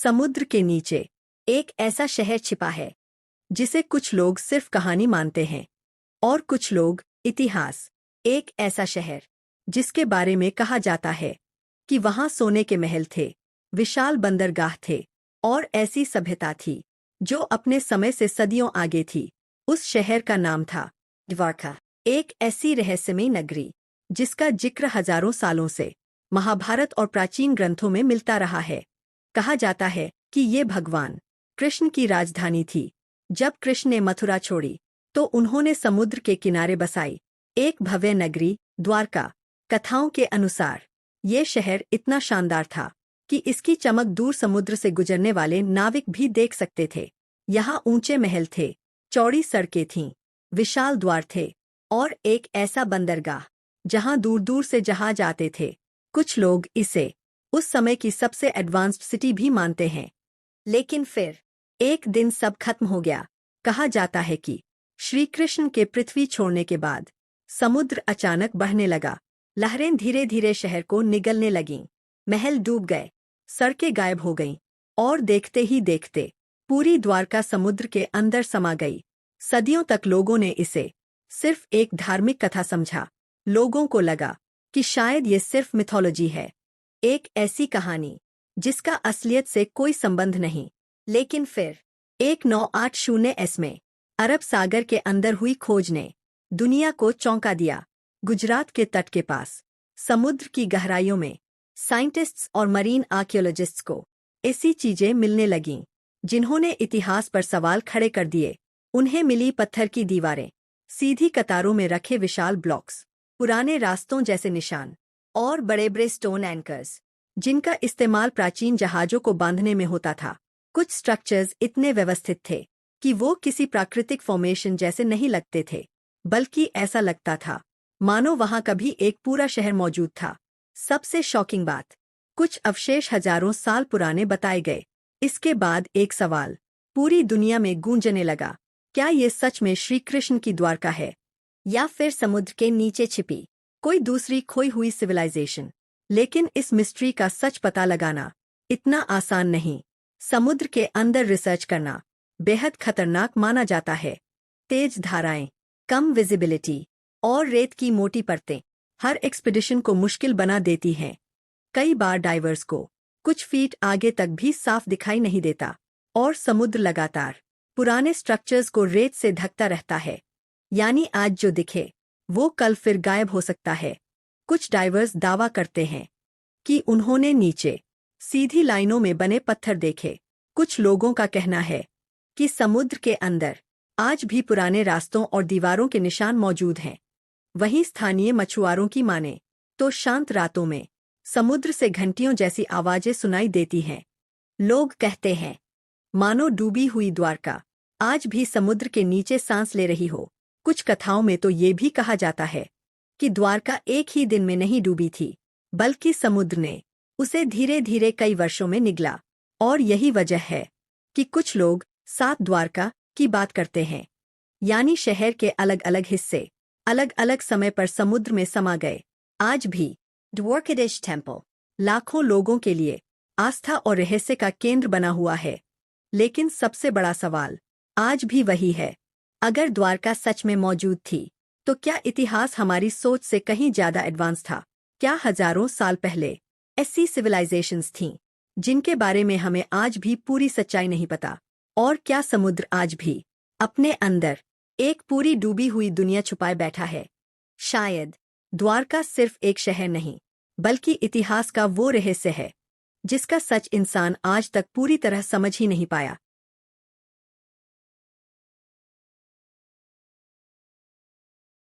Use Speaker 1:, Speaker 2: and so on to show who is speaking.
Speaker 1: समुद्र के नीचे एक ऐसा शहर छिपा है जिसे कुछ लोग सिर्फ कहानी मानते हैं और कुछ लोग इतिहास। एक ऐसा शहर जिसके बारे में कहा जाता है कि वहां सोने के महल थे, विशाल बंदरगाह थे और ऐसी सभ्यता थी जो अपने समय से सदियों आगे थी। उस शहर का नाम था द्वारका, एक ऐसी रहस्यमयी नगरी जिसका जिक्र हजारों सालों से महाभारत और प्राचीन ग्रंथों में मिलता रहा है। कहा जाता है कि ये भगवान कृष्ण की राजधानी थी। जब कृष्ण ने मथुरा छोड़ी तो उन्होंने समुद्र के किनारे बसाई एक भव्य नगरी द्वारका। कथाओं के अनुसार ये शहर इतना शानदार था कि इसकी चमक दूर समुद्र से गुजरने वाले नाविक भी देख सकते थे। यहाँ ऊंचे महल थे, चौड़ी सड़कें थीं, विशाल द्वार थे और एक ऐसा बंदरगाह जहाँ दूर दूर से जहाज आते थे। कुछ लोग इसे उस समय की सबसे एडवांस्ड सिटी भी मानते हैं। लेकिन फिर एक दिन सब खत्म हो गया। कहा जाता है कि श्री कृष्ण के पृथ्वी छोड़ने के बाद समुद्र अचानक बढ़ने लगा। लहरें धीरे धीरे शहर को निगलने लगीं, महल डूब गए, सड़कें गायब हो गईं और देखते ही देखते पूरी द्वारका समुद्र के अंदर समा गई। सदियों तक लोगों ने इसे सिर्फ एक धार्मिक कथा समझा। लोगों को लगा कि शायद ये सिर्फ मिथोलॉजी है, एक ऐसी कहानी जिसका असलियत से कोई संबंध नहीं। लेकिन फिर 1980 में अरब सागर के अंदर हुई खोज ने दुनिया को चौंका दिया। गुजरात के तट के पास समुद्र की गहराइयों में साइंटिस्ट्स और मरीन आर्कियोलॉजिस्ट्स को ऐसी चीजें मिलने लगीं जिन्होंने इतिहास पर सवाल खड़े कर दिए। उन्हें मिली पत्थर की दीवारें, सीधी कतारों में रखे विशाल ब्लॉक्स, पुराने रास्तों जैसे निशान और बड़े बड़े स्टोन एंकर्स जिनका इस्तेमाल प्राचीन जहाजों को बांधने में होता था। कुछ स्ट्रक्चर्स इतने व्यवस्थित थे कि वो किसी प्राकृतिक फॉर्मेशन जैसे नहीं लगते थे, बल्कि ऐसा लगता था मानो वहां कभी एक पूरा शहर मौजूद था। सबसे शॉकिंग बात, कुछ अवशेष हजारों साल पुराने बताए गए। इसके बाद एक सवाल पूरी दुनिया में गूंजने लगा, क्या ये सच में श्री कृष्ण की द्वारका है या फिर समुद्र के नीचे छिपी कोई दूसरी खोई हुई सिविलाइजेशन? लेकिन इस मिस्ट्री का सच पता लगाना इतना आसान नहीं। समुद्र के अंदर रिसर्च करना बेहद खतरनाक माना जाता है। तेज धाराएं, कम विजिबिलिटी और रेत की मोटी परतें हर एक्सपीडिशन को मुश्किल बना देती हैं। कई बार डाइवर्स को कुछ फीट आगे तक भी साफ दिखाई नहीं देता और समुद्र लगातार पुराने स्ट्रक्चर्स को रेत से ढकता रहता है। यानी आज जो दिखे वो कल फिर गायब हो सकता है। कुछ डाइवर्स दावा करते हैं कि उन्होंने नीचे सीधी लाइनों में बने पत्थर देखे। कुछ लोगों का कहना है कि समुद्र के अंदर आज भी पुराने रास्तों और दीवारों के निशान मौजूद हैं। वहीं स्थानीय मछुआरों की माने तो शांत रातों में समुद्र से घंटियों जैसी आवाजें सुनाई देती हैं। लोग कहते हैं मानो डूबी हुई द्वारका आज भी समुद्र के नीचे सांस ले रही हो। कुछ कथाओं में तो ये भी कहा जाता है कि द्वारका एक ही दिन में नहीं डूबी थी, बल्कि समुद्र ने उसे धीरे धीरे कई वर्षों में निगला। और यही वजह है कि कुछ लोग सात द्वारका की बात करते हैं, यानी शहर के अलग अलग हिस्से अलग अलग समय पर समुद्र में समा गए। आज भी द्वारकाधीश टेम्पल लाखों लोगों के लिए आस्था और रहस्य का केंद्र बना हुआ है। लेकिन सबसे बड़ा सवाल आज भी वही है, अगर द्वारका सच में मौजूद थी तो क्या इतिहास हमारी सोच से कहीं ज्यादा एडवांस था? क्या हजारों साल पहले ऐसी सिविलाइजेशंस थीं जिनके बारे में हमें आज भी पूरी सच्चाई नहीं पता? और क्या समुद्र आज भी अपने अंदर एक पूरी डूबी हुई दुनिया छुपाए बैठा है? शायद द्वारका सिर्फ एक शहर नहीं, बल्कि इतिहास का वो रहस्य है जिसका सच इंसान आज तक पूरी तरह समझ ही नहीं पाया।